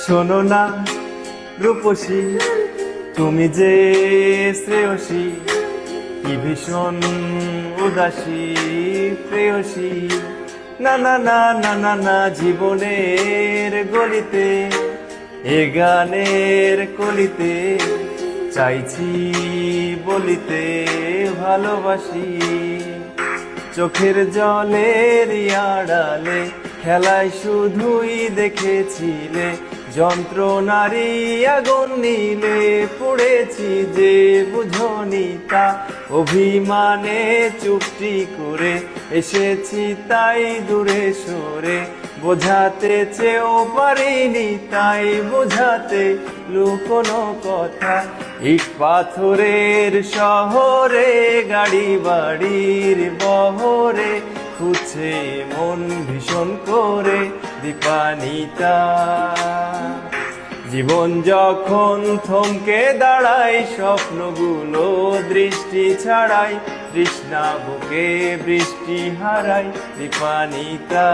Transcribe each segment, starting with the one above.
শোনো না রূপসী, তুমি যে শ্রেয়সী, কি ভীষণ উদাসী প্রেয়সী। না না না না না না, জীবনের গলিতে এ গানের কলিতে চাইছি বলিতে ভালোবাসি। চোখের জলের আড়ালে খেলায় শুধুই দেখেছিলে যন্ত্রণারই আগুন নীলে পড়েছি যে বুঝনি তা। অভিমানে চুপটি করে এসেছি তাই দূরে সরে, বোঝাতে চেয়েও পারিনি তাই বোঝাতে লুকোনো কথা। ইট পাথরের শহরে গাড়ি বাড়ির বহরে খুঁজছে মন ভীষণ করে দীপানিতা। জীবন যখন থমকে দাঁড়ায় স্বপ্নগুলো দৃষ্টি ছাড়াই, তৃষ্ণা বুকে বৃষ্টি হারাই দীপানিতা।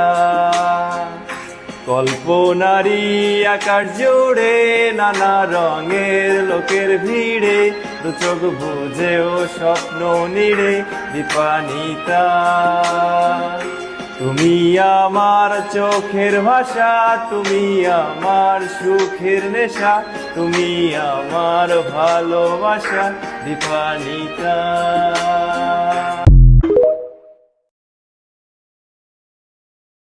কল্পনারই আকাশ জুড়ে নানা রঙের লোকের ভিড়ে, দু চোখ বুঝেও স্বপ্ন নিড়ে দীপানিতা। তুমি আমার চোখের ভাষা, তুমি আমার সুখের নেশা, তুমি আমার ভালোবাসা দীপানিতা।